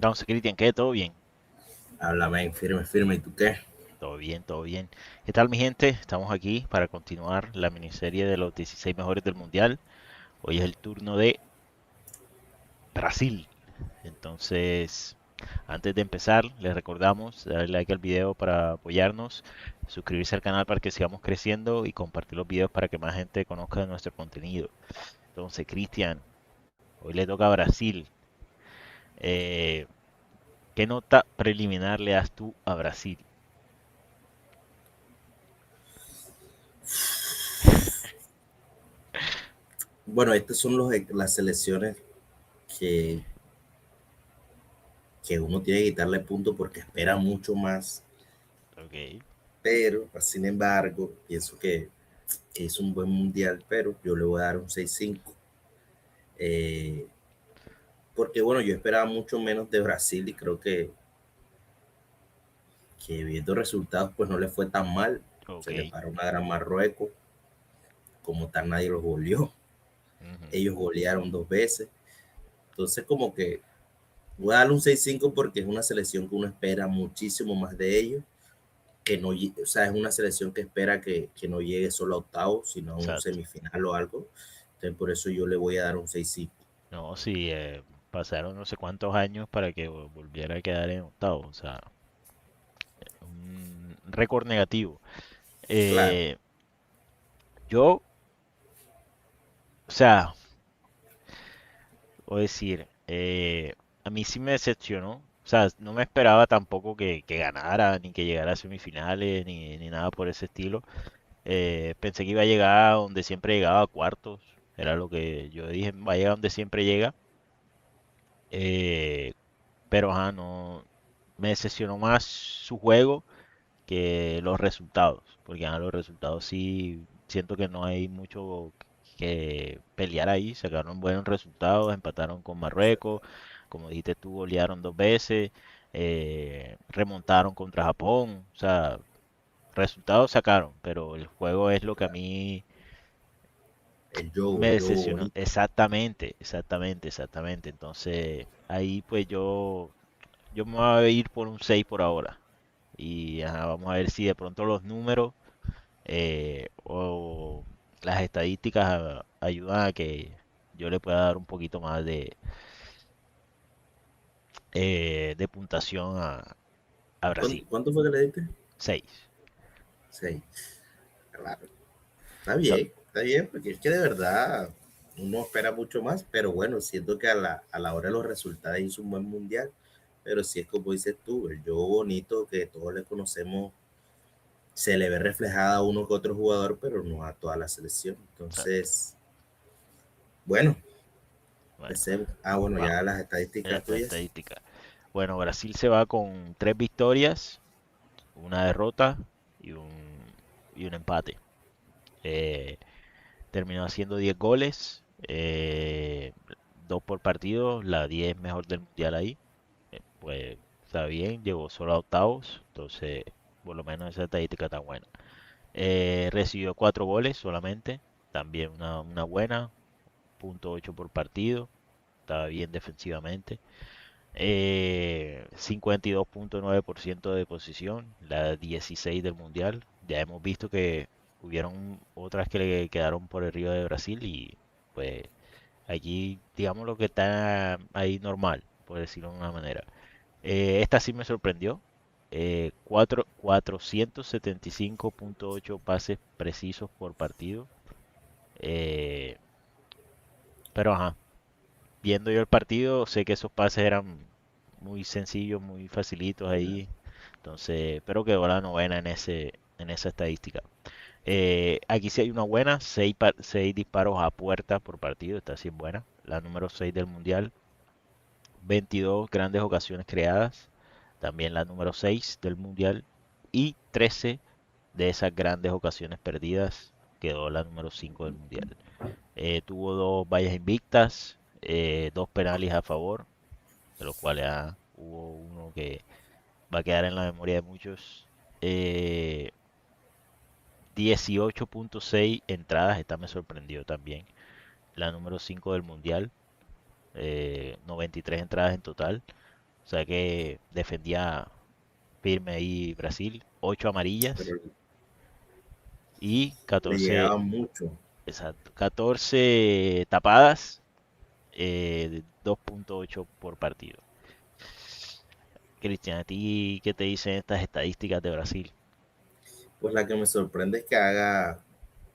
Entonces, Cristian, ¿qué? ¿Todo bien? Háblame, firme, firme. ¿Y tú qué? Todo bien, todo bien. ¿Qué tal, mi gente? Estamos aquí para continuar la miniserie de los 16 mejores del Mundial. Hoy es el turno de Brasil. Entonces, antes de empezar, les recordamos darle like al video para apoyarnos, suscribirse al canal para que sigamos creciendo y compartir los videos para que más gente conozca de nuestro contenido. Entonces, Cristian, hoy le toca a Brasil. Eh, ¿Qué nota preliminar le das tú a Brasil? Bueno, estas son las selecciones que, que uno tiene que quitarle punto porque espera mucho más, Ok. pero sin embargo, pienso que es un buen mundial, pero yo le voy a dar un 6-5. Eh, Porque bueno, yo esperaba mucho menos de Brasil y creo que viendo resultados pues no le fue tan mal. Ok. Se le paró una gran Marruecos, como tal nadie los goleó. Ujú. Ellos golearon dos veces. Entonces como que voy a darle un 6-5 porque es una selección que uno espera muchísimo más de ellos, que no, o sea, es una selección que espera que no llegue solo a octavos, sino a un Exacto. semifinal o algo. Entonces por eso yo le voy a dar un 6-5. No, sí, pasaron no sé cuántos años para que volviera a quedar en octavo. O sea, un récord negativo. Claro, Eh, yo, o sea, voy a decir, a mí sí me decepcionó. O sea, no me esperaba tampoco que ganara, ni que llegara a semifinales, ni nada por ese estilo. Pensé que iba a llegar a donde siempre llegaba, a cuartos. Era lo que yo dije, va a llegar donde siempre llega. Eh, pero, ajá, no, me decepcionó más su juego que los resultados, porque los resultados sí siento que no hay mucho que pelear ahí, sacaron buenos resultados, empataron con Marruecos, como dijiste tú, golearon dos veces, remontaron contra Japón, o sea, resultados sacaron, pero el juego es lo que a mí me el juego decepcionó. bonito. Exactamente, exactamente, exactamente. Entonces, ahí pues yo me voy a ir por un 6 por ahora. Y ajá, vamos a ver si de pronto los números o las estadísticas ayudan a que yo le pueda dar un poquito más de puntuación a Brasil. ¿Cuánto fue que le diste? 6. 6. Claro. Está bien, porque es que de verdad uno espera mucho más, pero bueno, siento que a la hora de los resultados hizo un buen mundial, pero si es como dices tú, el juego bonito que todos le conocemos se le ve reflejada a uno que otro jugador, pero no a toda la selección. Exacto. Entonces, bueno, Bueno, empecemos. Bueno, vamos. ya las estadísticas La tuyas. estadística. Bueno, Brasil se va con 3 victorias, una derrota y un empate. Eh, Terminó haciendo 10 goles, 2 por partido, la 10 mejor del mundial ahí. Pues está bien, llegó solo a octavos, entonces por lo menos esa estadística está buena. Recibió 4 goles solamente, también una buena, 0.8 por partido, estaba bien defensivamente. 52.9% de posición, la 16 del mundial. Ya hemos visto que hubieron otras que le quedaron por el río de Brasil y pues aquí digamos lo que está ahí normal, por decirlo de una manera. Esta sí me sorprendió. 475.8 pases precisos por partido. Eh, pero ajá, viendo yo el partido, sé que esos pases eran muy sencillos, muy facilitos ahí. Entonces, pero quedó la novena en esa estadística. Aquí sí hay una buena, 6 disparos a puerta por partido, esta sí es buena. La número 6 del mundial. 22 grandes ocasiones creadas, también la número 6 del mundial. Y 13 de esas grandes ocasiones perdidas quedó la número 5 del mundial. Tuvo dos vallas invictas, dos penales a favor, de los cuales hubo uno que va a quedar en la memoria de muchos. Eh, 18.6 entradas, esta me sorprendió también. La número 5 del mundial, 93 entradas en total. O sea que defendía firme ahí Brasil. 8 amarillas pero y le 14, llegaban mucho. exacto, 14 tapadas, 2.8 por partido. Cristian, ¿a ti qué te dicen estas estadísticas de Brasil? Pues la que me sorprende es que haga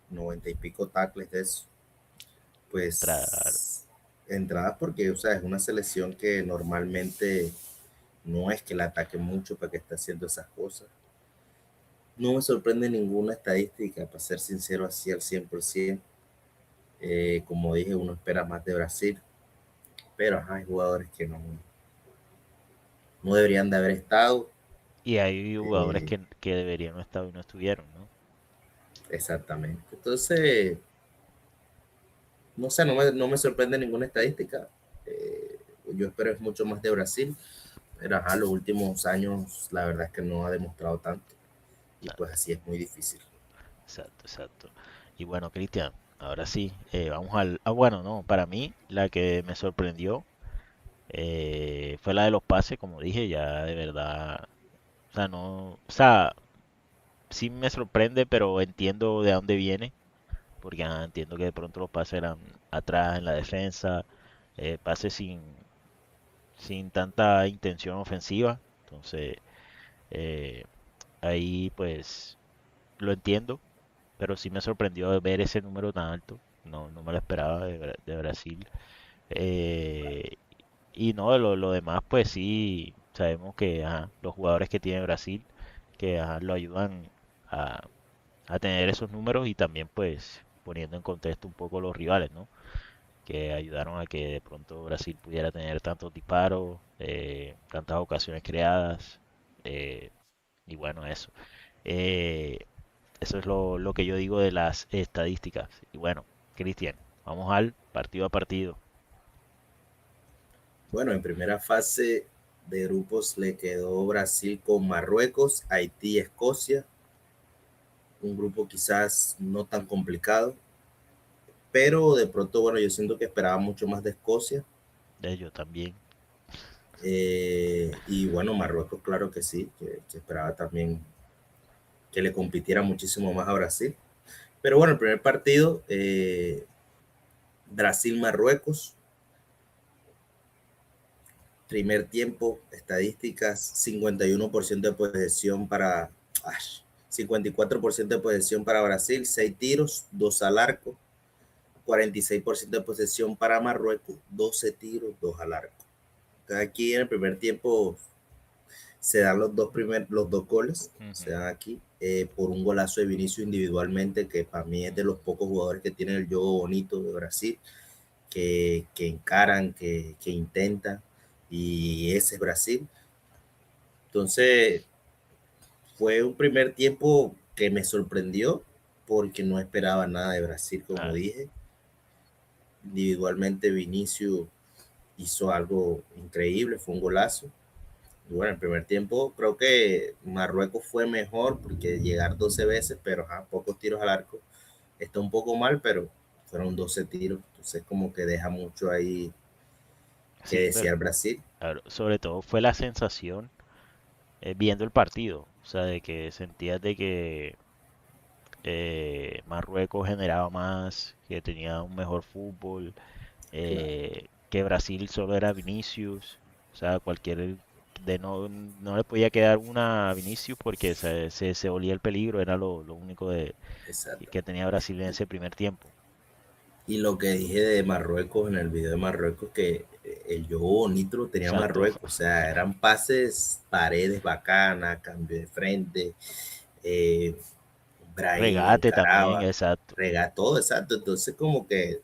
90 y pico tackles de eso. Claro, Pues entradas porque, o sea, es una selección que normalmente no es que la ataque mucho para que esté haciendo esas cosas. No me sorprende ninguna estadística, para ser sincero, así al 100%. Como dije, uno espera más de Brasil, pero ajá, hay jugadores que no deberían de haber estado. y hay jugadores eh, que deberían no estar y no estuvieron, ¿no? exactamente. Entonces, no sé, no me sorprende ninguna estadística. Eh, yo espero es mucho más de Brasil, pero ajá, los últimos años la verdad es que no ha demostrado tanto y pues así es muy difícil. Exacto, exacto. Y bueno, Cristian, ahora sí, vamos al... Ah, bueno, no, para mí la que me sorprendió fue la de los pases, como dije, ya de verdad, o sea, no, o sea, sí me sorprende, pero entiendo de dónde viene, porque entiendo que de pronto los pases eran atrás en la defensa, pases sin tanta intención ofensiva, entonces eh, ahí pues lo entiendo, pero sí me sorprendió ver ese número tan alto. No, no me lo esperaba de Brasil. Eh, y no, de lo demás, pues sí, sabemos que ajá, los jugadores que tiene Brasil, que ajá, lo ayudan a, a tener esos números y también pues poniendo en contexto un poco los rivales, ¿no? Que ayudaron a que de pronto Brasil pudiera tener tantos disparos, tantas ocasiones creadas, eh, y bueno, eso. Eh, Eso es lo que yo digo de las estadísticas. Y bueno, Cristian, vamos al partido a partido. Bueno, en primera fase de grupos le quedó Brasil con Marruecos, Haití y Escocia. Un grupo quizás no tan complicado, pero de pronto, bueno, yo siento que esperaba mucho más de Escocia. De ello también. Y bueno, Marruecos, claro que sí, que esperaba también que le compitiera muchísimo más a Brasil. Pero bueno, el primer partido, Brasil-Marruecos, primer tiempo, estadísticas, 51% de posesión para, 54% de posesión para Brasil, 6 tiros, 2 al arco, 46% de posesión para Marruecos, 12 tiros, 2 al arco. Aquí en el primer tiempo se dan los dos goles, se Ujú. dan aquí, por un golazo de Vinicius individualmente, que para mí es de los pocos jugadores que tienen el juego bonito de Brasil, que encaran, que intentan, y ese es Brasil. Entonces, fue un primer tiempo que me sorprendió porque no esperaba nada de Brasil, como Claro. dije. Individualmente Vinicius hizo algo increíble, fue un golazo. Y bueno, el primer tiempo creo que Marruecos fue mejor porque llegar 12 veces, pero a pocos tiros al arco. Está un poco mal, pero fueron 12 tiros. Entonces como que deja mucho ahí que Sí, pero desear Brasil. claro, sobre todo fue la sensación viendo el partido. O sea, de que sentías de que Marruecos generaba más, que tenía un mejor fútbol, Claro, que Brasil solo era Vinicius. O sea, cualquier de no le podía quedar una a Vinicius porque se olía el peligro, era lo único exacto. que tenía Brasil en ese primer tiempo. Y lo que dije de Marruecos en el video de Marruecos, que el juego bonito lo tenía Exacto. Marruecos, o sea, eran pases, paredes bacanas, cambio de frente, eh, Brahim Regate también, encaraba, exacto. regató, exacto. Entonces, como que,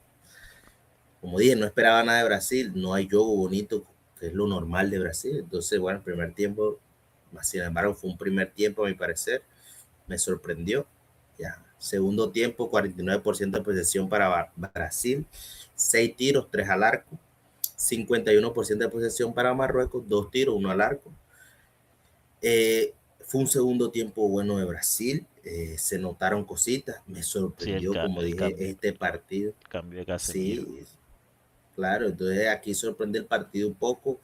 como dije, no esperaba nada de Brasil, no hay juego bonito, que es lo normal de Brasil. Entonces, bueno, el primer tiempo, sin embargo, fue un primer tiempo, a mi parecer, me sorprendió. Ya. Segundo tiempo, 49% de posesión para Brasil, 6 tiros, 3 al arco, 51% de posesión para Marruecos, 2 tiros, 1 al arco. Fue un segundo tiempo bueno de Brasil, se notaron cositas, me Sí, sorprendió, como dije, este partido. el cambio de Casemiro. Sí, claro, entonces aquí sorprende el partido un poco.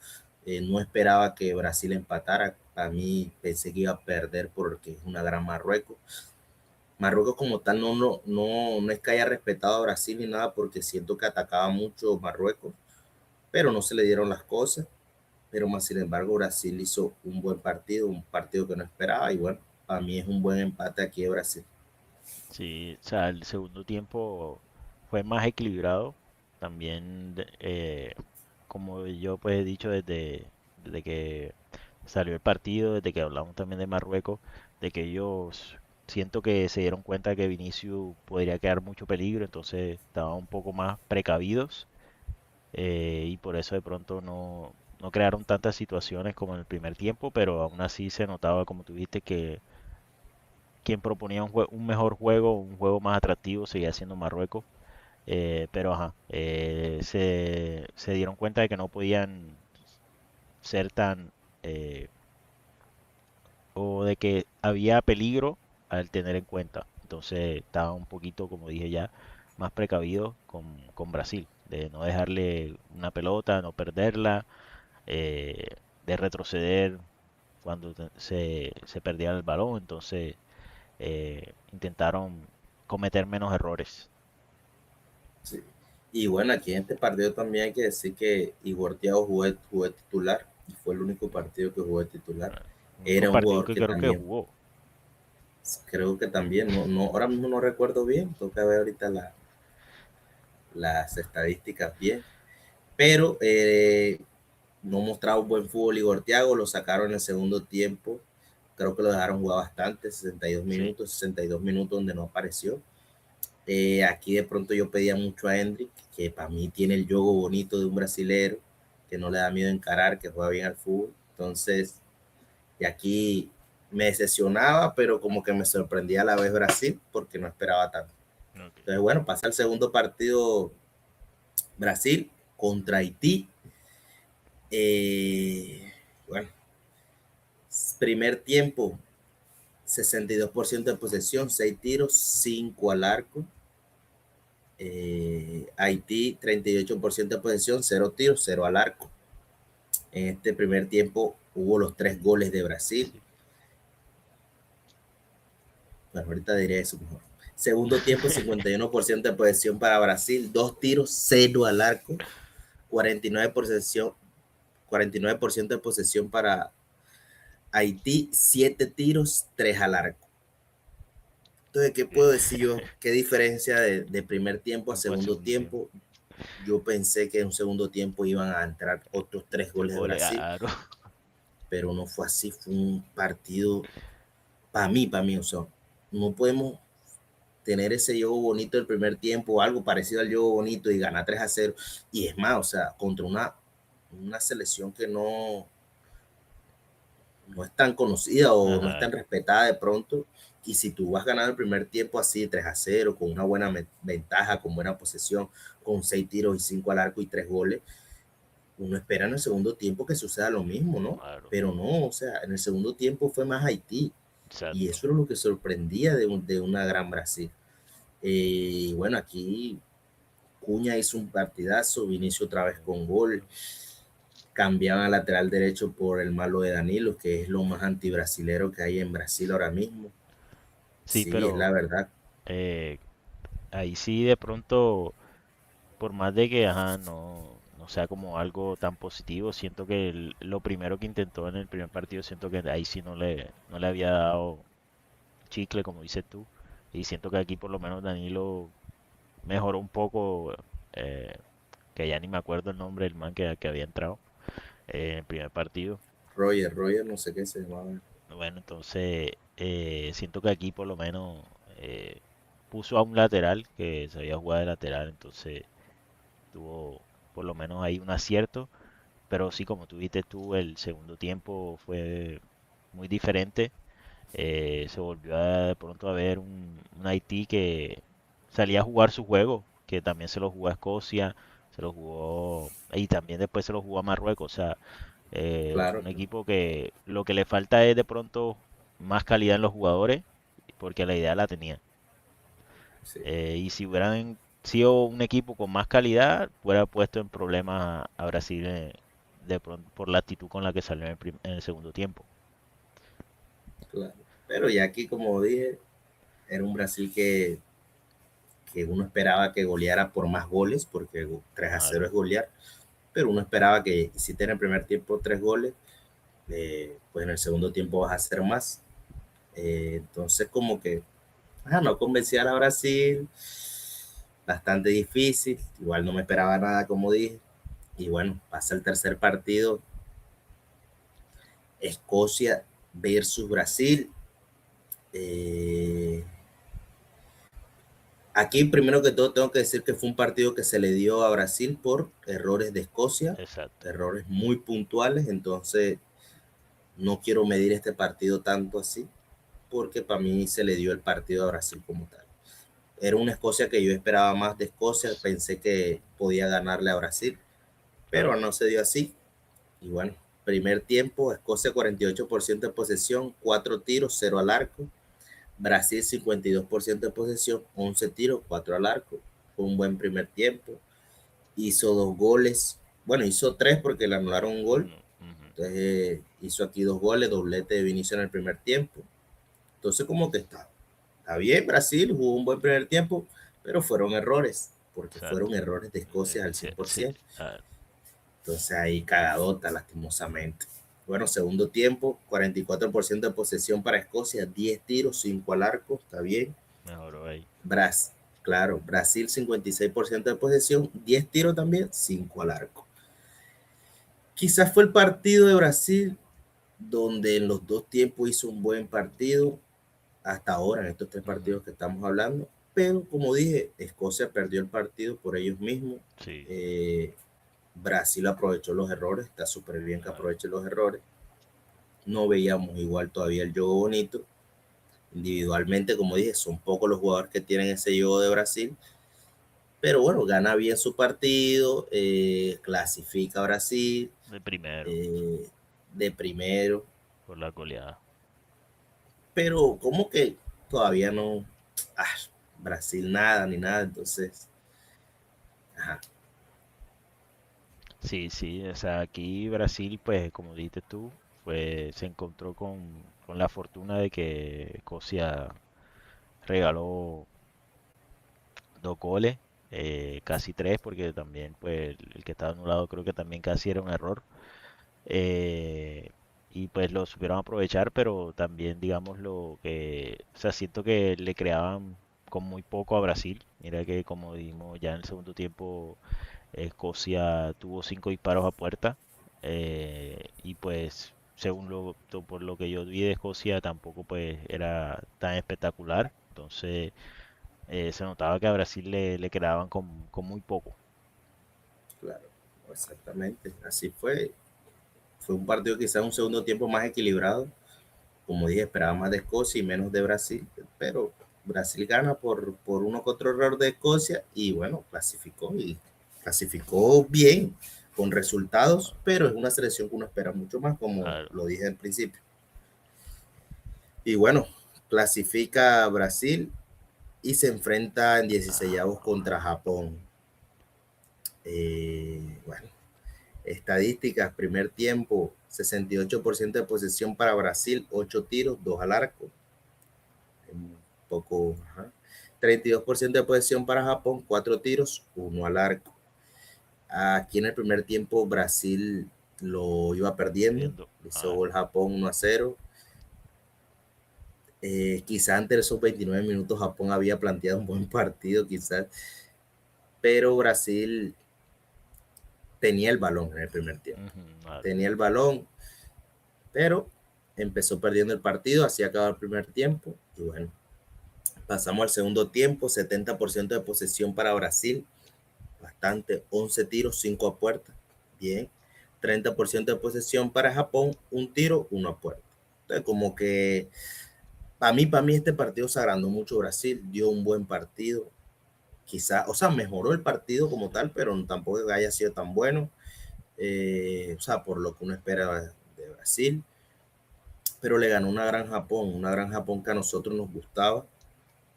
No esperaba que Brasil empatara. A mí pensé que iba a perder porque es una gran Marruecos. Marruecos como tal no es que haya respetado a Brasil ni nada porque siento que atacaba mucho Marruecos, pero no se le dieron las cosas. Pero más sin embargo Brasil hizo un buen partido, un partido que no esperaba y bueno, para mí es un buen empate aquí de Brasil. Sí, o sea, el segundo tiempo fue más equilibrado. También, como yo pues he dicho desde que salió el partido, desde que hablamos también de Marruecos, de que ellos siento que se dieron cuenta que Vinicius podría quedar mucho peligro, entonces estaban un poco más precavidos, y por eso de pronto no crearon tantas situaciones como en el primer tiempo, pero aún así se notaba, como tú viste, que quien proponía un mejor juego, un juego más atractivo, seguía siendo Marruecos. Pero ajá, se dieron cuenta de que no podían ser tan, eh, o de que había peligro al tener en cuenta. Entonces estaba un poquito, como dije ya, más precavido con Brasil, de no dejarle una pelota, no perderla, de retroceder cuando se perdía el balón. Entonces intentaron cometer menos errores. Sí. Y bueno, aquí en este partido también hay que decir que Igor Thiago jugó titular y fue el único partido que jugó de titular. El único Era un partido jugador que que creo que también, jugó. creo que también, ahora mismo no recuerdo bien, toca ver ahorita las estadísticas bien, pero no mostraba un buen fútbol Igor Thiago, lo sacaron en el segundo tiempo, creo que lo dejaron jugar bastante, Sí, 62 minutos donde no apareció. Aquí de pronto yo pedía mucho a Hendrik, que para mí tiene el juego bonito de un brasilero, que no le da miedo encarar, que juega bien al fútbol. Entonces, y aquí me decepcionaba, pero como que me sorprendía a la vez Brasil, porque no esperaba tanto. ok. Entonces, bueno, pasa el segundo partido Brasil contra Haití. Bueno, primer tiempo, 62% de posesión, 6 tiros, 5 al arco. Haití, 38% de posesión, 0 tiros, 0 al arco. En este primer tiempo hubo los 3 goles de Brasil. Sí. Bueno, ahorita diré eso mejor. Segundo tiempo, 51% de posesión para Brasil, 2 tiros, 0 al arco, 49% de posesión para Haití, 7 tiros, 3 al arco. Entonces, ¿qué puedo decir yo? ¿Qué diferencia de primer tiempo a Tiempo al segundo segundo tiempo. tiempo? Yo pensé que en un segundo tiempo iban a entrar otros 3 Tres goles de Brasil, goleados. pero no fue así, fue un partido para mí, o sea, no podemos tener ese juego bonito del primer tiempo, algo parecido al juego bonito y ganar 3-0. Y es más, o sea, contra una selección que no es tan conocida o no es Ajá. tan respetada de pronto. Y si tú vas ganando el primer tiempo así, 3-0, con una buena ventaja, con buena posesión, con 6 tiros y 5 al arco y 3 goles, uno espera en el segundo tiempo que suceda lo mismo, ¿no? Claro. Pero no, o sea, en el segundo tiempo fue más Haití. Y Exacto. eso es lo que sorprendía de una gran Brasil. Y bueno, aquí Cuña hizo un partidazo, Vinicio otra vez con gol, cambiaban al lateral derecho por el malo de Danilo, que es lo más antibrasilero que hay en Brasil ahora mismo. Sí, Sí, es la pero verdad. eh, ahí sí de pronto, por más de que ajá, no sea como algo tan positivo, siento que lo primero que intentó en el primer partido, siento que ahí sí no le había dado chicle, como dices tú. Y siento que aquí por lo menos Danilo mejoró un poco, eh, que ya ni me acuerdo el nombre del man que había entrado en el primer partido. Roger, no sé qué se llamaba. Bueno, entonces siento que aquí por lo menos puso a un lateral que sabía jugar de lateral, entonces tuvo por lo menos ahí un acierto, pero sí, como tú viste tú, el segundo tiempo fue muy diferente. Se volvió de pronto a ver un Haití que salía a jugar su juego, que también se lo jugó a Escocia, se lo jugó y también después se lo jugó a Marruecos. O sea, Claro, un equipo que lo que le falta es de pronto más calidad en los jugadores, porque la idea la tenía. sí. Y si hubieran sido un equipo con más calidad, hubiera puesto en problemas a Brasil, de pronto por la actitud con la que salió en el segundo tiempo. claro. Pero ya aquí, como dije, era un Brasil que uno esperaba que goleara por más goles, porque 3-0 Claro, es golear, pero uno esperaba que si tiene en el primer tiempo 3 goles, pues en el segundo tiempo vas a hacer más. Entonces como que no convencía a la Brasil, bastante difícil, igual no me esperaba nada como dije, y bueno, pasa el tercer partido, Escocia versus Brasil. Eh, Aquí primero que todo tengo que decir que fue un partido que se le dio a Brasil por errores de Escocia, exacto. errores muy puntuales, entonces no quiero medir este partido tanto así, porque para mí se le dio el partido a Brasil como tal. Era una Escocia que yo esperaba más de Escocia, pensé que podía ganarle a Brasil, pero Claro, no se dio así. Y bueno, primer tiempo, Escocia 48% de posesión, 4 tiros, 0 al arco. Brasil 52% de posesión, 11 tiros, 4 al arco. Fue un buen primer tiempo. Hizo 2 goles. Bueno, hizo 3 porque le anularon un gol. uno, ujú, Entonces hizo aquí 2 goles, doblete de Vinicius en el primer tiempo. Entonces como que está bien, Brasil jugó un buen primer tiempo, pero fueron errores, porque exacto. fueron errores de Escocia al Sí, cien por sí, ciento ah, Entonces ahí cagadota, lastimosamente. Bueno, segundo tiempo, 44% de posesión para Escocia, 10 tiros, 5 al arco, está bien. mejoró ahí. Brasil, claro, Brasil 56% de posesión, 10 tiros también, 5 al arco. Quizás fue el partido de Brasil donde en los dos tiempos hizo un buen partido, hasta ahora en estos tres Ujú, partidos que estamos hablando, pero como dije, Escocia perdió el partido por ellos mismos. sí, Eh, Brasil aprovechó los errores, está súper bien que claro. aproveche los errores. No veíamos igual todavía el juego bonito. Individualmente, como dije, son pocos los jugadores que tienen ese juego de Brasil, pero bueno, gana bien su partido, clasifica a Brasil De primero, eh, de primero, por la goleada. pero como que todavía no, ah, Brasil nada ni nada, entonces, ajá, Sí, sí, o sea, aquí Brasil, pues como dijiste tú, se encontró con la fortuna de que Escocia regaló 2 goles, casi tres, porque también, pues el que estaba anulado creo que también casi era un error. eh, y pues lo supieron aprovechar, pero también, digamos, lo que, o sea, siento que le creaban con muy poco a Brasil. Mira que como dijimos ya en el segundo tiempo, Escocia tuvo 5 disparos a puerta, y pues según por lo que yo vi de Escocia tampoco pues era tan espectacular. Entonces se notaba que a Brasil le quedaban con muy poco. claro, exactamente, así fue. Fue un partido quizás un segundo tiempo más equilibrado. Como dije, esperaba más de Escocia y menos de Brasil, pero Brasil gana por uno que otro error de Escocia y bueno, clasificó y clasificó bien con resultados, pero es una selección que uno espera mucho más, como Claro, lo dije al principio. Y bueno, clasifica a Brasil y se enfrenta en 16 contra Japón. Bueno, estadísticas, primer tiempo, 68% de posesión para Brasil, 8 tiros, 2 al arco. Un poco, ajá. 32% de posesión para Japón, 4 tiros, 1 al arco. Aquí en el primer tiempo Brasil lo iba perdiendo, viendo. hizo Claro. gol Japón 1-0. Quizás antes de esos 29 minutos Japón había planteado un buen partido, quizás, pero Brasil tenía el balón en el primer tiempo. Ujú, claro. Tenía el balón, pero empezó perdiendo el partido, así acaba el primer tiempo. Y bueno, pasamos al segundo tiempo, 70% de posesión para Brasil, bastante, 11 tiros, 5 a puerta, bien. 30% de posesión para Japón, un tiro, uno a puerta. Entonces, como que para mí este partido se agrandó mucho Brasil, dio un buen partido, quizá, o sea, mejoró el partido como Sí, tal, pero tampoco haya sido tan bueno, o sea, por lo que uno espera de Brasil, pero le ganó una gran Japón que a nosotros nos gustaba,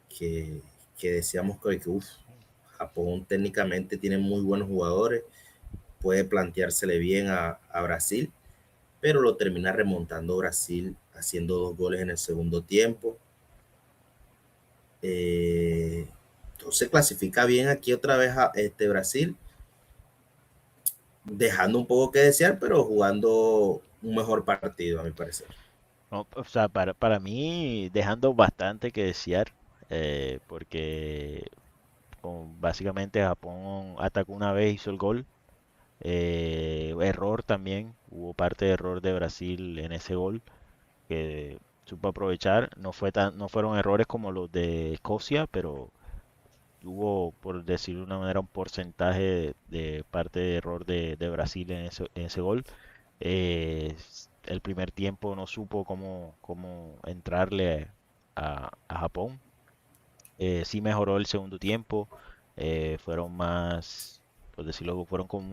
que, que decíamos que uf, Japón técnicamente tiene muy buenos jugadores, puede planteársele bien a Brasil, pero lo termina remontando Brasil haciendo 2 goles en el segundo tiempo. Entonces clasifica bien aquí otra vez a Brasil, dejando un poco que desear, pero jugando un mejor partido, a mi parecer. No, o sea, para mí dejando bastante que desear, porque básicamente Japón atacó una vez, hizo el gol. Error también, hubo parte de error de Brasil en ese gol que supo aprovechar. No fueron errores como los de Escocia, pero hubo, por decirlo de una manera, un porcentaje de parte de error de Brasil en ese gol. El primer tiempo no supo cómo entrarle a Japón. Sí mejoró el segundo tiempo. Fueron más, por decirlo, fueron con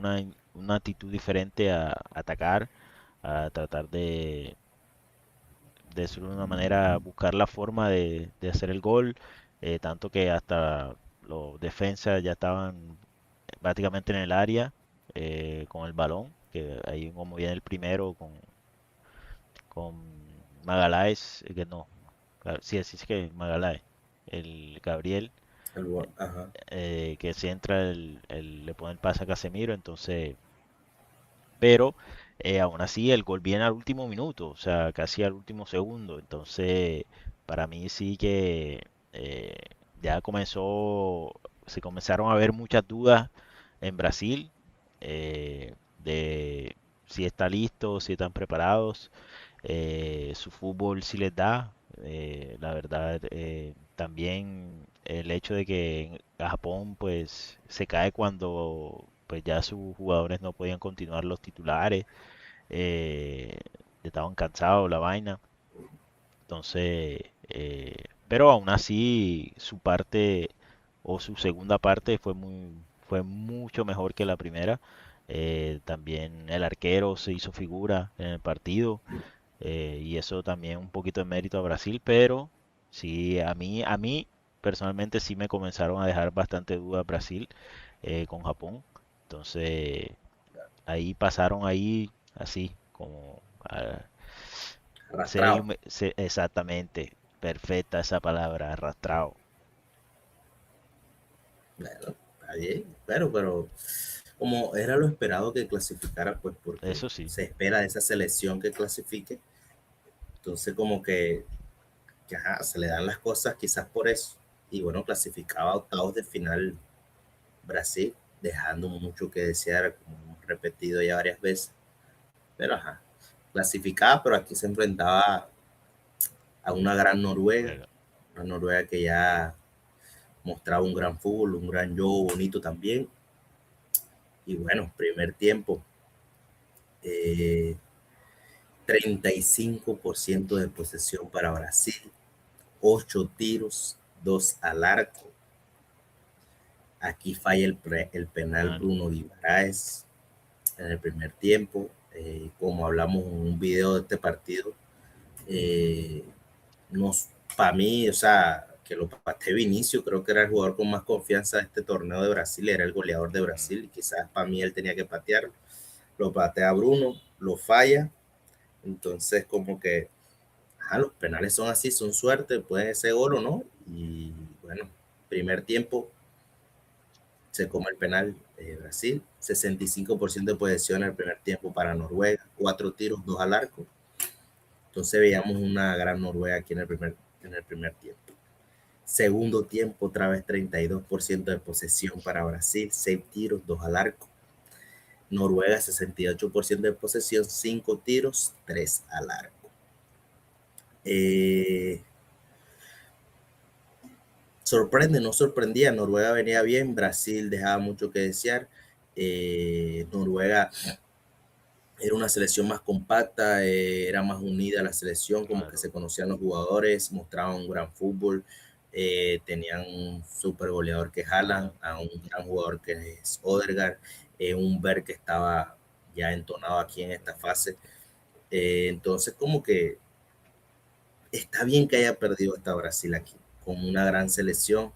una actitud diferente a atacar, a tratar de decirlo de una manera, buscar la forma de hacer el gol. Tanto que hasta los defensas ya estaban prácticamente en el área con el balón, que ahí como viene el primero con Magaláes, que no, sí, así es que Magaláes, el Gabriel, Ajá. que se entra, le pone el pase a Casemiro, entonces, pero aún así el gol viene al último minuto, o sea, casi al último segundo, entonces para mí sí que eh, ya se comenzaron a ver muchas dudas en Brasil de si está listo, si están preparados, su fútbol sí les da. La verdad, también el hecho de que a Japón pues se cae cuando pues ya sus jugadores no podían continuar los titulares, eh, estaban cansados la vaina. Entonces, pero aún así su parte o su segunda parte fue mucho mejor que la primera. También el arquero se hizo figura en el partido y eso también un poquito de mérito a Brasil, pero sí, a mí personalmente sí me comenzaron a dejar bastante duda Brasil con Japón. Entonces, ahí pasaron ahí así, como Arrastrado. exactamente, perfecta esa palabra, arrastrado. Bueno, está bien, pero como era lo esperado que clasificara, pues porque Eso sí, se espera de esa selección que clasifique, entonces como que ajá, se le dan las cosas quizás por eso. Y bueno, clasificaba a octavos de final Brasil, dejando mucho que desear, como hemos repetido ya varias veces. Pero ajá, clasificaba, pero aquí se enfrentaba a juega. una Noruega que ya mostraba un gran fútbol, un gran juego bonito también. Y bueno, primer tiempo, eh, 35% de posesión para Brasil, 8 tiros, 2 al arco. Aquí falla el penal Penal. Bruno Guimaraes en el primer tiempo. Como hablamos en un video de este partido, eh, nos, para mí, o sea, que lo pateé Vinicio, creo que era el jugador con más confianza de este torneo de Brasil, era el goleador de Ujú. Brasil, y quizás para mí él tenía que patear, lo patea Bruno, lo falla, entonces como que ajá, los penales son así, son suerte, puede ser gol o no, y bueno, primer tiempo se come el penal Brasil, 65% de posesión en el primer tiempo para Noruega, 4 tiros, 2 al arco, entonces veíamos una gran Noruega aquí en el primer tiempo. Segundo tiempo, otra vez 32% de posesión para Brasil, 6 tiros, 2 al arco. Noruega, 68% de posesión, 5 tiros, 3 al arco. Eh, Sorprende, no sorprendía. Noruega venía bien, Brasil dejaba mucho que desear. Noruega era una selección más compacta, era más unida la selección, como que Claro. se conocían los jugadores, mostraban un gran fútbol, tenían un super goleador que Haaland, Ajá. a un gran jugador que es Odegaard, un Ver que estaba ya entonado aquí en esta fase. Entonces, como que está bien que haya perdido hasta Brasil aquí, con una gran selección,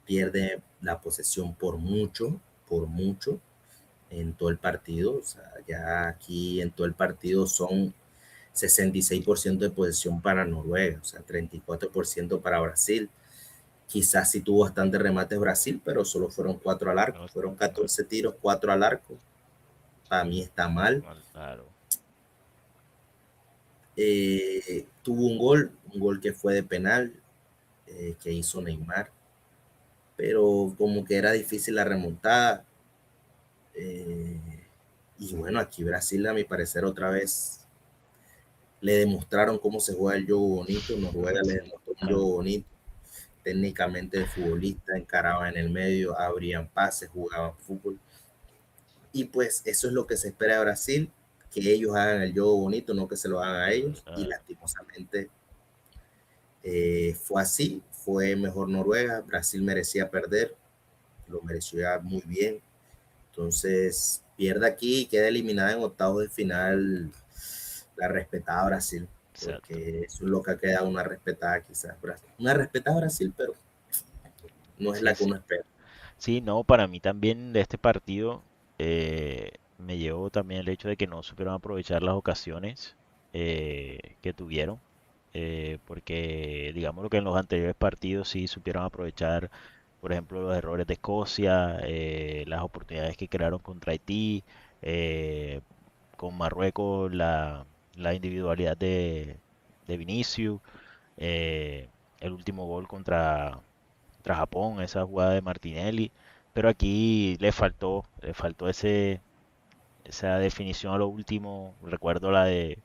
pierde la posesión por mucho, por mucho. en todo el partido. O sea, ya aquí en todo el partido son 66% de posesión para Noruega, o sea, 34% para Brasil. Quizás sí tuvo bastante remates Brasil, pero solo fueron 4 al arco. No, Fueron 14 tiros, 4 al arco. Para mí está mal. claro. Tuvo un gol que fue de penal, que hizo Neymar, pero como que era difícil la remontada. Eh, y bueno, aquí Brasil, a mi parecer, otra vez le demostraron cómo se juega el juego bonito. Noruega le Sí, demostró un claro. juego bonito. Técnicamente de futbolista, encaraba en el medio, abrían pases, jugaban fútbol. Y pues eso es lo que se espera de Brasil, que ellos hagan el juego bonito, no que se lo hagan a ellos. Y Claro. lastimosamente fue así, fue mejor Noruega, Brasil merecía perder, lo mereció ya muy bien. Entonces pierde aquí y queda eliminada en octavos de final la respetada Brasil, Exacto. porque eso es lo que ha quedado una respetada quizás. Una respetada Brasil, pero no es Sí, la que sí. uno espera. Sí, no, para mí también de este partido me llevó también el hecho de que no supieron aprovechar las ocasiones que tuvieron, porque digamos lo que en los anteriores partidos sí supieron aprovechar, por ejemplo, los errores de Escocia, las oportunidades que crearon contra Haití, eh, con Marruecos la individualidad de Vinicius, eh, el último gol contra Japón, esa jugada de Martinelli, pero aquí le faltó esa definición a lo último. Recuerdo la de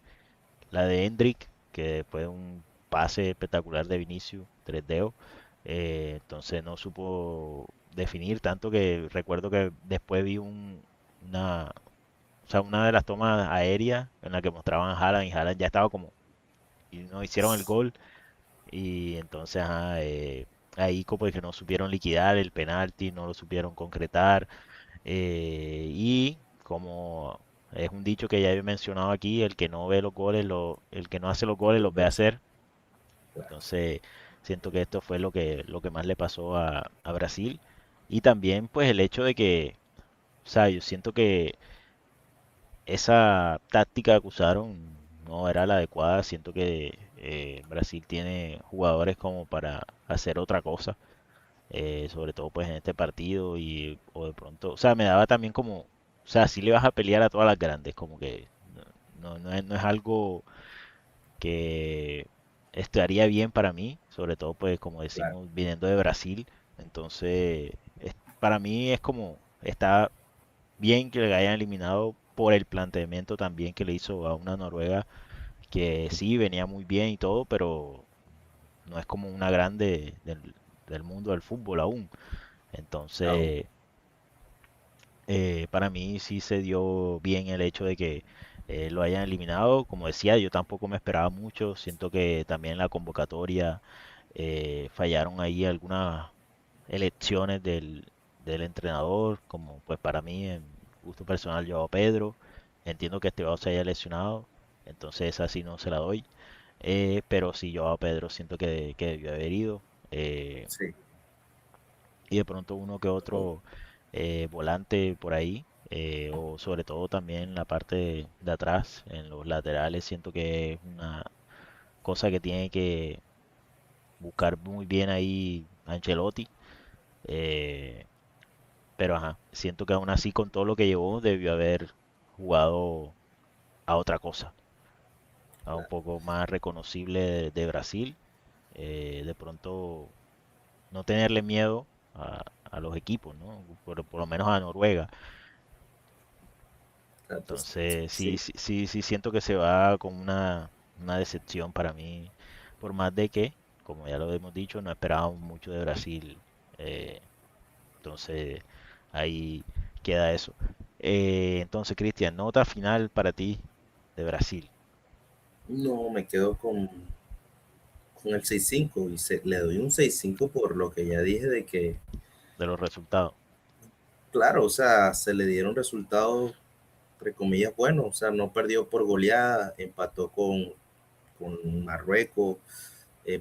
Hendrik, que fue un pase espectacular de Vinicius, 3 dedos. Entonces no supo definir tanto que recuerdo que después vi una, o sea, una de las tomas aéreas en la que mostraban a Haaland y Haaland ya estaba como y no hicieron el gol y entonces, ajá, ahí como que no supieron liquidar el penalti, no lo supieron concretar. Y como es un dicho que ya he mencionado aquí, el que no ve los goles, el que no hace los goles los ve hacer. Claro. Entonces, siento que esto fue lo que más le pasó a Brasil. Y también, pues, el hecho de que, o sea, yo siento que esa táctica que usaron no era la adecuada. Siento que Brasil tiene jugadores como para hacer otra cosa, sobre todo pues en este partido y o de pronto, o sea, me daba también como, o sea, si le vas a pelear a todas las grandes, como que no es algo que estaría bien para mí, sobre todo pues como Claro. decimos, viniendo de Brasil. Entonces, para mí es como, está bien que le hayan eliminado por el planteamiento también que le hizo a una Noruega que sí venía muy bien y todo, pero no es como una grande del mundo del fútbol aún. Aún. Entonces, para mí sí se dio bien el hecho de que lo hayan eliminado. Como decía, yo tampoco me esperaba mucho. Siento que también en la convocatoria fallaron ahí algunas elecciones del entrenador, como pues para mí, en gusto personal, Joao Pedro. Entiendo que Estevao se haya lesionado, entonces esa sí no se la doy. Pero sí, Joao Pedro siento que debió haber ido. eh, Sí. y de pronto uno que otro volante por ahí, o sobre todo también la parte de atrás, en los laterales, siento que es una cosa que tiene que buscar muy bien ahí Ancelotti. eh, pero ajá, siento que aún así con todo lo que llevó debió haber jugado a otra cosa, a un Claro. poco más reconocible de Brasil. De pronto no tenerle miedo a los equipos, ¿no? Por lo menos a Noruega. Claro, pues, Entonces, sí, sí. sí, sí, sí siento que se va con una decepción para mí, por más de que, como ya lo hemos dicho, no esperábamos mucho de Brasil. eh, entonces, ahí queda eso. Entonces, Cristian, nota final para ti de Brasil, No, me quedo con el 6-5 y le doy un 6-5 por lo que ya dije de que, de los resultados. claro, o sea, se le dieron resultados, entre comillas, buenos, o sea, no perdió por goleada, empató con Marruecos,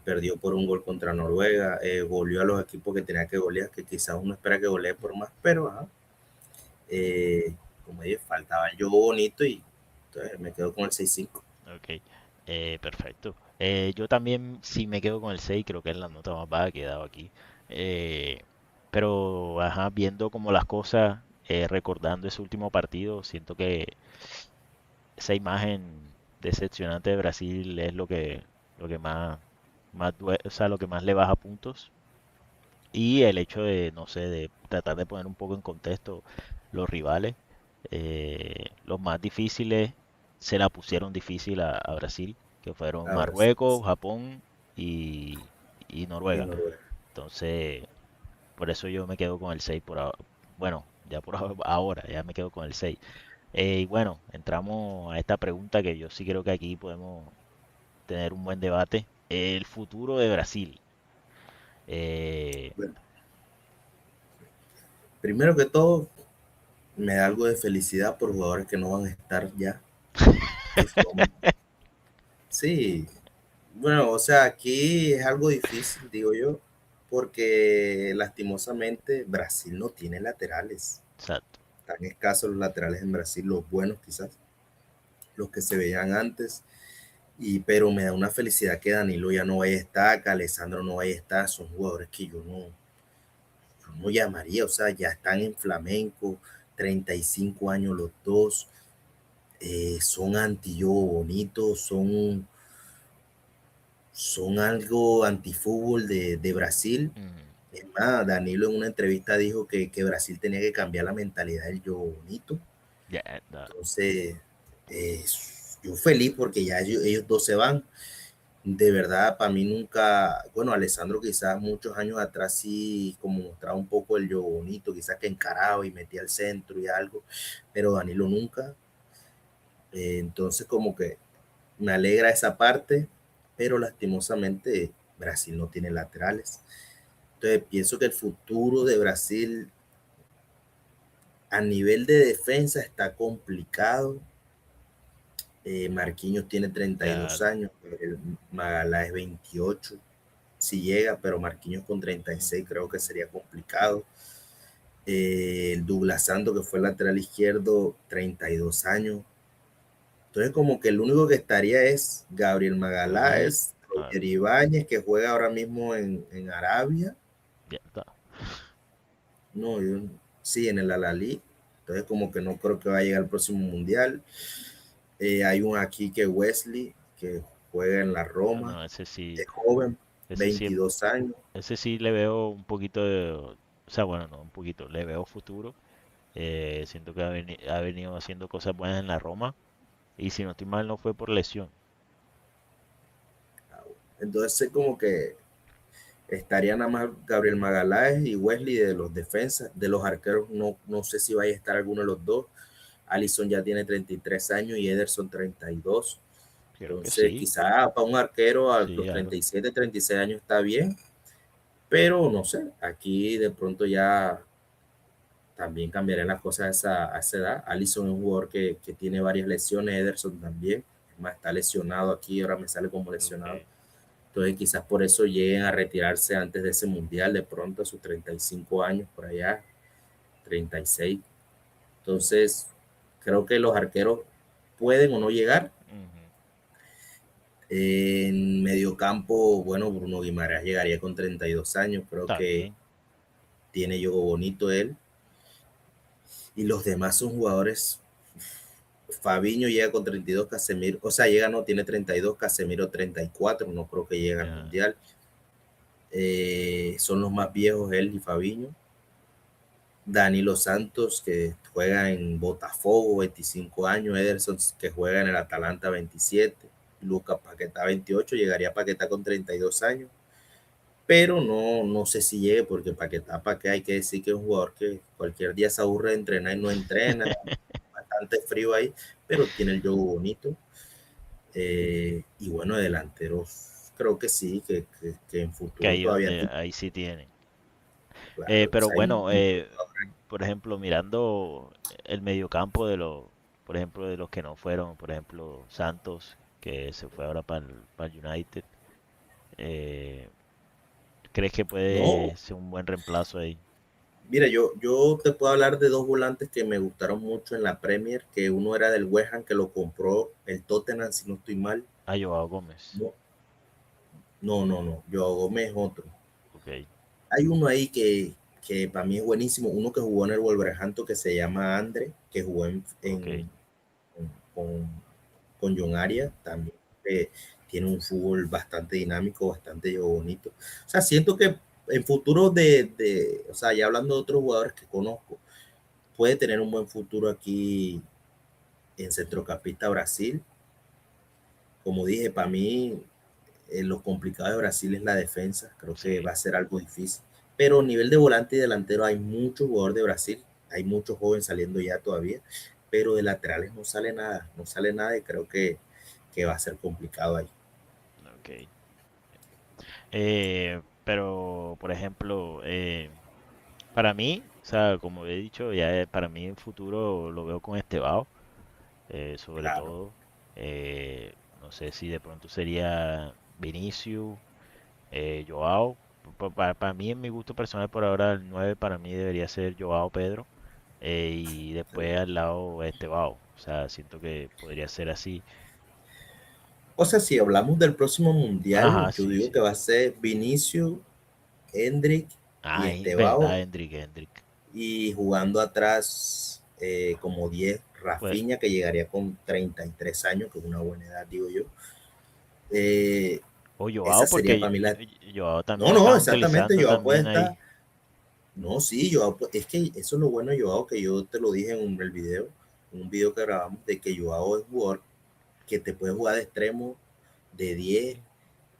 perdió por un gol contra Noruega, goleó a los equipos que tenía que golear, que quizás uno espera que golee por más, pero ajá, eh, como dije, faltaba el juego bonito y entonces me quedo con el 6-5. Ok, perfecto. Yo también sí me quedo con el 6, creo que es la nota más baja que he dado aquí. Eh, pero, ajá, viendo como las cosas, recordando ese último partido, siento que esa imagen decepcionante de Brasil es lo que o sea, lo que más le baja puntos. Y el hecho de, no sé, de tratar de poner un poco en contexto los rivales. Los más difíciles se la pusieron difícil a Brasil, que fueron Ahora sí, Marruecos, Japón y y Noruega. Noruega. Entonces, por eso yo me quedo con el 6 bueno, ya por ahora, ya me quedo con el 6. Y bueno, entramos a esta pregunta que yo sí creo que aquí podemos tener un buen debate. El futuro de Brasil. Eh, Bueno, primero que todo, me da algo de felicidad por jugadores que no van a estar ya, que son, sí, bueno, o sea, aquí es algo difícil, digo yo, porque lastimosamente Brasil no tiene laterales, exacto. tan escasos los laterales en Brasil, los buenos quizás, los que se veían antes, pero me da una felicidad que Danilo ya no vaya a estar, que Alessandro no vaya a estar, son jugadores que yo no llamaría, o sea, ya están en Flamenco, 35 años los dos, son anti bonitos, son algo antifútbol de Brasil. Ujú. Es más, Danilo en una entrevista dijo que Brasil tenía que cambiar la mentalidad del yo bonito. Ya, Entonces, eh, yo feliz porque ya ellos dos se van. De verdad, para mí nunca, bueno, Alessandro quizás muchos años atrás sí como mostraba un poco el yo bonito, quizás que encaraba y metía al centro y algo, pero Danilo nunca. Entonces como que me alegra esa parte, pero lastimosamente Brasil no tiene laterales. Entonces pienso que el futuro de Brasil a nivel de defensa está complicado. Marquinhos tiene 32 ya, años, el Magalá es 28, si llega, pero Marquinhos con 36 creo que sería complicado. El Douglas Santos, que fue lateral izquierdo, 32 años. Entonces, como que el único que estaría es Gabriel Roger, Magaláes, ah, Roger Ibáñez, que juega ahora mismo en Arabia. ya está. No, sí, en el Alalí. Entonces, como que no creo que va a llegar al próximo mundial. Hay un aquí que Wesley, que juega en la Ah, Roma, no, es joven, ese sí, 22 años. ese sí le veo un poquito o sea, bueno, no, un poquito, le veo futuro. Siento que ha venido haciendo cosas buenas en la Roma y si no estoy mal no fue por lesión. Entonces, como que estaría nada más Gabriel Magaláes y Wesley de los defensas. De los arqueros, no sé si vaya a estar alguno de los dos. Alison ya tiene 33 años y Ederson 32. Creo que Entonces, sí, quizá para un arquero a sí, los algo. 37, 36 años está bien, pero no sé, aquí de pronto ya también cambiarán las cosas a esa edad. Alison es un jugador que tiene varias lesiones, Ederson también, es más, está lesionado aquí, ahora me sale como Ok, lesionado. Entonces quizás por eso lleguen a retirarse antes de ese mundial, de pronto a sus 35 años por allá, 36. Entonces creo que los arqueros pueden o no llegar. ujú, En mediocampo, bueno, Bruno Guimaraes llegaría con 32 años, creo está que bien. tiene juego bonito él. Y los demás son jugadores. Fabiño llega con 32, Casemiro, o sea, llega, no, tiene 32, Casemiro 34, no creo que llegue al Ya, Mundial. Son los más viejos, él y Fabiño. Danilo Santos, que juega en Botafogo, 25 años. Ederson, que juega en el Atalanta, 27. Lucas Paquetá, 28. Llegaría Paquetá con 32 años. Pero no sé si llegue, porque Paquetá, para qué hay que decir que es un jugador que cualquier día se aburre de entrenar y no entrena. Bastante frío ahí, pero tiene el juego bonito. Y bueno, delanteros, creo que sí, que en que futuro ahí todavía donde, tiene. ahí sí tienen. Claro, o Pero sea, hay bueno, muchos. por ejemplo, mirando el mediocampo de los, por ejemplo, de los que no fueron, por ejemplo, Santos, que se fue ahora para el United, eh, ¿crees que No, puede ser un buen reemplazo ahí? Mira, yo te puedo hablar de dos volantes que me gustaron mucho en la Premier, que uno era del West Ham, que lo compró el Tottenham, si no estoy mal. Ah, Joao Gómez. No, no, Joao Gómez es otro. Ok, Hay uno ahí que para mí es buenísimo, uno que jugó en el Wolverhampton que se llama Andre, que jugó ok. con, con John Arias también. Tiene un fútbol bastante dinámico, bastante bonito. O sea, siento que en futuro o sea, ya hablando de otros jugadores que conozco, puede tener un buen futuro aquí en centrocampista Brasil. Como dije, para mí lo complicado de Brasil es la defensa, creo que Sí, va a ser algo difícil. Pero a nivel de volante y delantero hay muchos jugadores de Brasil, hay muchos jóvenes saliendo ya todavía, pero de laterales no sale nada, no sale nada y creo que va a ser complicado ahí. ok. Pero, por ejemplo, para mí, o sea, como he dicho, ya para mí el futuro lo veo con Estevao, sobre Claro. todo. No sé si de pronto sería Vinicius, Joao. Para mí, en mi gusto personal, por ahora, el 9 para mí debería ser Joao Pedro. Y después al lado Estevao. O sea, siento que podría ser así. O sea, si hablamos del próximo mundial, Ajá, yo sí, digo sí. que va a ser Vinicius, Hendrik y Ah, Estevao, verdad, Hendrik. y jugando atrás como 10 Pues, Rafinha, que llegaría con 33 años, que es una buena edad, digo yo. Eh, o Joao, esa sería porque para mí la... Joao también No, lo no, están exactamente, utilizando Joao puede también estar... ahí. No, sí, Joao, es que eso es lo bueno de Joao, que yo te lo dije en el video, en un video que grabamos, de que Joao es un jugador que te puede jugar de extremo, de 10,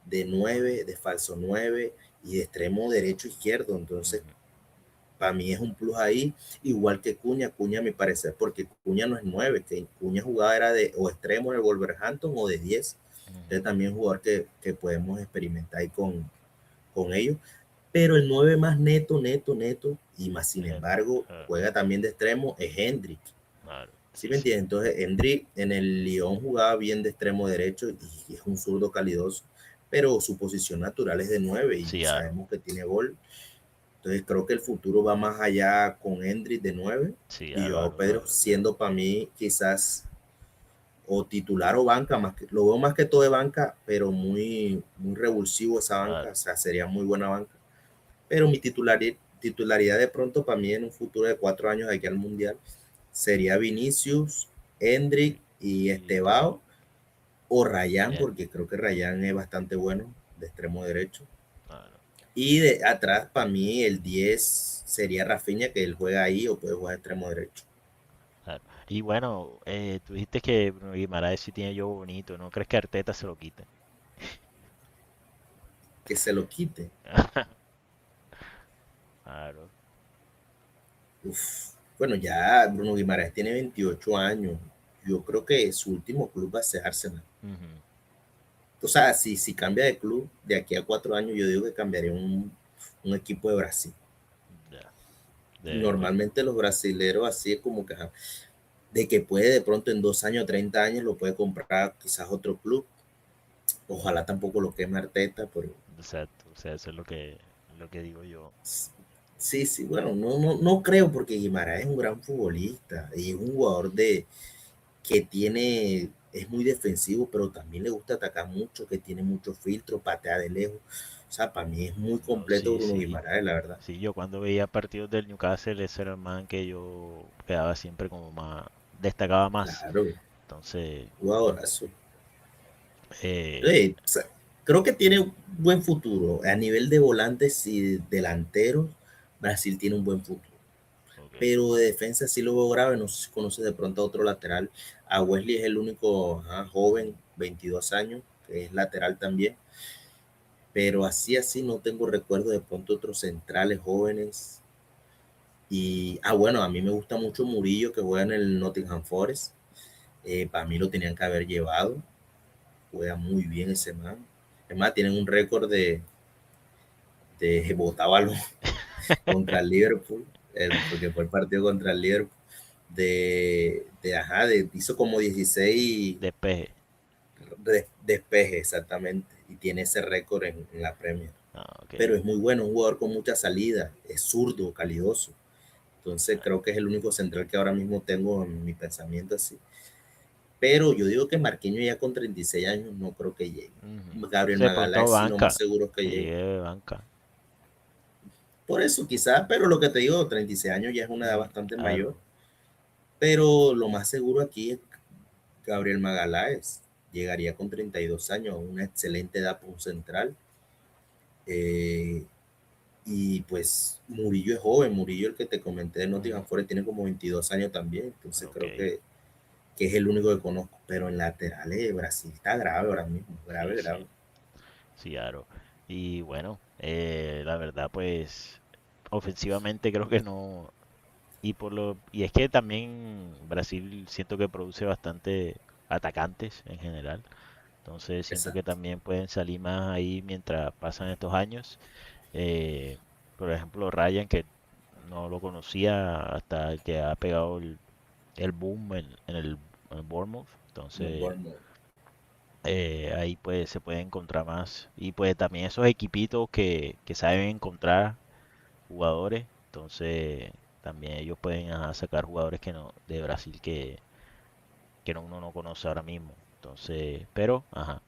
de 9, de falso 9 y de extremo derecho izquierdo. Entonces, Ujú, para mí es un plus ahí, igual que Cuña, a mi parecer, porque Cuña no es 9, que Cuña jugaba era de o extremo en el Wolverhampton o de 10. ujú. Entonces, también es un jugador que podemos experimentar ahí con ellos. Pero el 9 más neto, y más sin embargo, Ajá, juega también de extremo, es Hendrik. claro, ¿Sí sí, me sí. entiendes? Entonces, Hendrik en el Lyon jugaba bien de extremo derecho y es un zurdo calidoso, pero su posición natural es de 9 y Sí, claro. sabemos que tiene gol. Entonces, creo que el futuro va más allá con Hendrik de 9 Sí, y claro, Joao claro. Pedro siendo para mí quizás o titular o banca, más que, lo veo más que todo de banca, pero muy revulsivo esa banca, o Claro, sea, sería muy buena banca. Pero mi titularidad de pronto para mí en un futuro de 4 años de aquí al Mundial sería Vinicius, Hendrik y y este va. Estebao o Rayán, Bien, porque creo que Rayán es bastante bueno de extremo derecho. claro, Y de atrás, para mí, el 10 sería Rafinha, que él juega ahí o puede jugar extremo derecho. claro. Y bueno, tú dijiste que Bruno Guimaraes sí tiene yo bonito. ¿No crees que Arteta se lo quite? Que se lo quite. Claro. Uf. Bueno, ya Bruno Guimaraes tiene 28 años. Yo creo que su último club va a ser Arsenal. Ujú, O sea, si cambia de club de aquí a 4 años, yo digo que cambiaría un equipo de Brasil. ya. Pues, Normalmente los brasileros así es como que de que puede de pronto en 2 años, 30 años, lo puede comprar quizás otro club. Ojalá tampoco lo queme Arteta, pero exacto. O sea, eso es lo que digo yo. sí, sí, bueno, no creo porque Guimaraes es un gran futbolista y es un jugador que es muy defensivo, pero también le gusta atacar mucho, que tiene mucho filtro, patea de lejos. O sea, para mí es muy No, completo sí, Bruno sí. Guimaraes, la verdad. Sí, yo cuando veía partidos del Newcastle, ese era el man que yo quedaba siempre como más, destacaba más. Claro, Entonces, jugadorazo. eh, O sea, creo que tiene un buen futuro. A nivel de volantes y delanteros, Brasil tiene un buen futuro. ok, Pero de defensa sí lo veo grave. No sé si conoce de pronto a otro lateral. A Wesley es el único joven, 22 años, que es lateral también. Pero así no tengo recuerdo de pronto otros centrales jóvenes. Y, bueno, a mí me gusta mucho Murillo, que juega en el Nottingham Forest. Para mí lo tenían que haber llevado. Juega muy bien ese man. Es más, tienen un récord de botar balón contra el Liverpool, porque fue el partido contra el Liverpool, hizo como 16 despeje. despejes exactamente, y tiene ese récord en la Premier. Ah, ok, Pero es muy bueno, un jugador con mucha salida, es zurdo, calidoso. Entonces creo que es el único central que ahora mismo tengo en mi pensamiento así. Pero yo digo que Marquinhos ya con 36 años no creo que llegue. Ujú. Gabriel Se Magaláes pronto sí lo más banca, seguro es que que llegue. llegue de banca. Por eso quizás, pero lo que te digo, 36 años ya es una edad bastante mayor. Claro, Pero lo más seguro aquí es Gabriel Magaláes. Llegaría con 32 años, una excelente edad para un central. Eh, y pues Murillo es joven, Murillo el que te comenté de ujú, Nottingham Forest tiene como 22 años también, entonces ok, creo que es el único que conozco, pero en laterales Brasil está grave ahora mismo, sí, grave, grave. sí, sí, claro. Y bueno, la verdad, pues, ofensivamente creo que no. Y es que también Brasil siento que produce bastante atacantes en general. Entonces siento que Exacto. también pueden salir más ahí mientras pasan estos años. Eh, por ejemplo, Ryan, que no lo conocía hasta que ha pegado el boom en el Bournemouth. Entonces ahí pues se puede encontrar más. Y pues también esos equipitos que saben encontrar jugadores. Entonces también ellos pueden sacar jugadores que no, de Brasil que uno no conoce ahora mismo. Entonces, pero, ajá.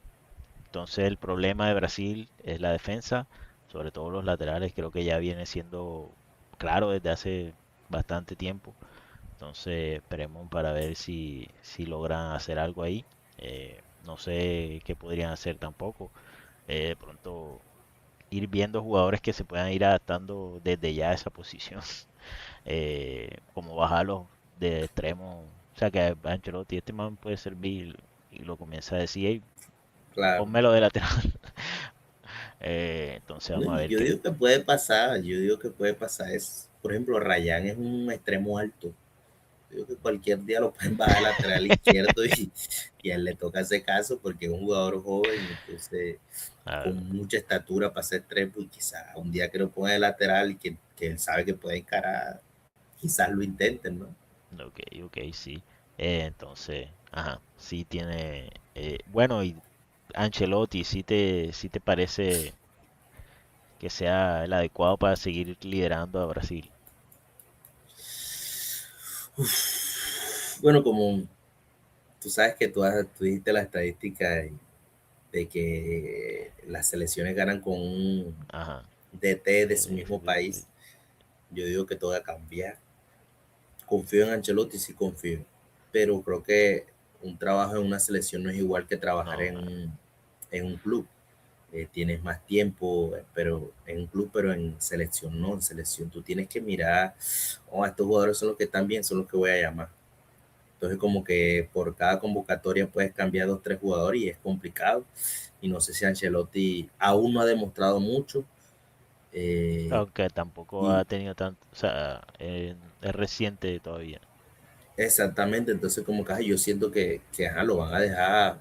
Entonces el problema de Brasil es la defensa, sobre todo los laterales, creo que ya viene siendo claro desde hace bastante tiempo. Entonces esperemos para ver si logran hacer algo ahí. No sé qué podrían hacer tampoco. De pronto ir viendo jugadores que se puedan ir adaptando desde ya a esa posición. Como bajarlos de extremo. O sea que Ancelotti, este man puede servir y lo comienza a decir, "Ey, Claro. pónmelo de lateral". Entonces No, vamos a y ver yo qué. digo que puede pasar, yo digo que puede pasar. Es, por ejemplo, Ryan es un extremo alto. Yo digo que cualquier día lo pueden bajar al lateral izquierdo y a él le toca ese caso porque es un jugador joven, entonces con Claro. mucha estatura para ser extremo y quizás un día que lo ponga de lateral y que él sabe que puede encarar, quizás lo intenten, ¿no? Ok, ok, sí. Entonces, ajá, sí tiene. Bueno, y Ancelotti, sí te parece que sea el adecuado para seguir liderando a Brasil. Bueno, como tú sabes que tú dijiste la estadística de que las selecciones ganan con un Ajá. DT de su mismo país, yo digo que todo va a cambiar. Confío en Ancelotti, sí confío, pero creo que un trabajo en una selección no es igual que trabajar No, claro. en un club. Tienes más tiempo, pero en un club, pero en selección no, en selección tú tienes que mirar, oh, estos jugadores son los que están bien, son los que voy a llamar. Entonces como que por cada convocatoria puedes cambiar dos, tres jugadores y es complicado. Y no sé si Ancelotti aún no ha demostrado mucho. eh, Aunque tampoco y ha tenido tanto, o sea, es reciente todavía. exactamente, entonces como que ay, yo siento que ajá, lo van a dejar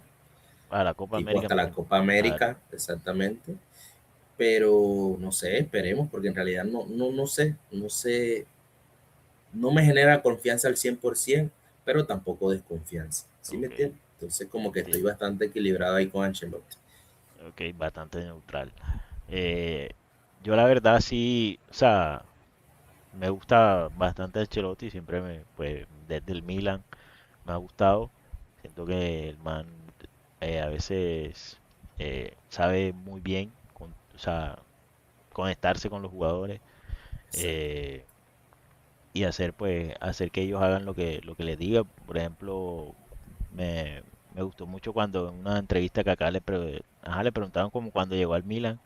A la Copa tipo América hasta la mínimo. Copa Claro. América, exactamente. Pero no sé, esperemos, porque en realidad no sé, no me genera confianza al 100%, pero tampoco desconfianza. ¿Sí me Ok, entiendes? Entonces como que estoy entiendo. bastante equilibrado ahí con Ancelotti. Ok, bastante neutral. Eh, yo la verdad sí, o sea, me gusta bastante Ancelotti, siempre pues desde el Milan me ha gustado. Siento que el man a veces sabe muy bien, o sea, conectarse con los jugadores Exacto. eh, y hacer que ellos hagan lo que les diga. Por ejemplo, me gustó mucho cuando en una entrevista que acá le preguntaban como cuando llegó al Milan.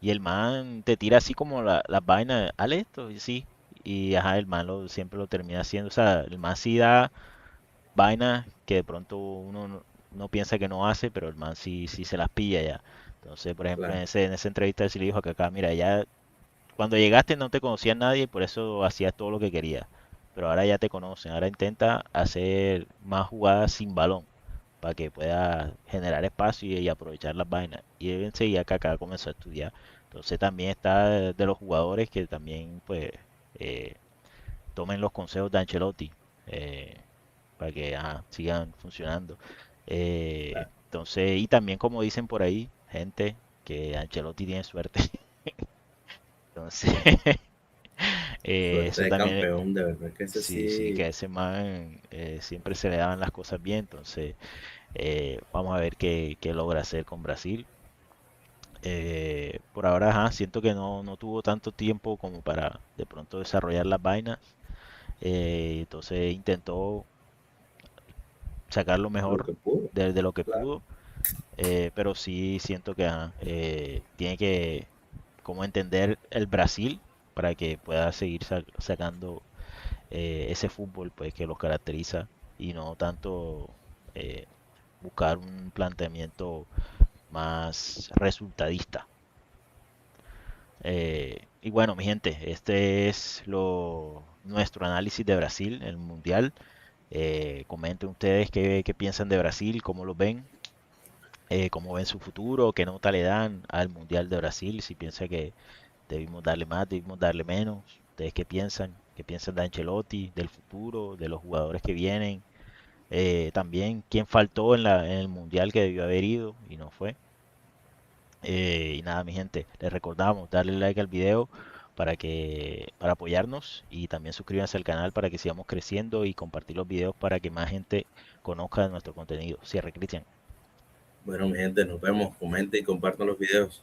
Y el man te tira así como las vainas, hale esto, y sí. Y ajá, el man siempre lo termina haciendo. O sea, el man sí da vainas que de pronto uno no piensa que no hace, pero el man sí se las pilla ya. Entonces, por ejemplo, Claro, en esa entrevista él sí le dijo que acá, mira, ya cuando llegaste no te conocía nadie y por eso hacías todo lo que querías. Pero ahora ya te conocen, ahora intenta hacer más jugadas sin balón para que pueda generar espacio y aprovechar las vainas. Y él enseguida que acá comenzó a estudiar. Entonces también está de los jugadores que también pues eh, tomen los consejos de Ancelotti para que sigan funcionando. claro. Entonces, y también como dicen por ahí, gente, que Ancelotti tiene suerte. Entonces, Suerte Eso de también, campeón, de verdad que ese sí, sí, que sí. a ese man siempre se le daban las cosas bien, entonces vamos a ver qué logra hacer con Brasil. Por ahora, ajá, siento que no tuvo tanto tiempo como para de pronto desarrollar las vainas, entonces intentó sacar lo Lo mejor que pudo, de lo que claro. pudo, pero sí siento que ajá, tiene que como entender el Brasil para que pueda seguir sacando ese fútbol pues que los caracteriza y no tanto eh, buscar un planteamiento más resultadista. Y bueno, mi gente, este es nuestro análisis de Brasil, el Mundial. Comenten ustedes qué piensan de Brasil, cómo lo ven, cómo ven su futuro, qué nota le dan al Mundial de Brasil, si piensan que debimos darle más, debimos darle menos. ¿Ustedes qué piensan? ¿Qué piensan de Ancelotti, del futuro, de los jugadores que vienen? También quién faltó en el Mundial que debió haber ido y no fue. Y nada, mi gente, les recordamos darle like al video para apoyarnos y también suscríbanse al canal para que sigamos creciendo y compartir los videos para que más gente conozca de nuestro contenido. Cierre, Cristian. Bueno, mi gente, nos vemos. Comenten y compartan los videos.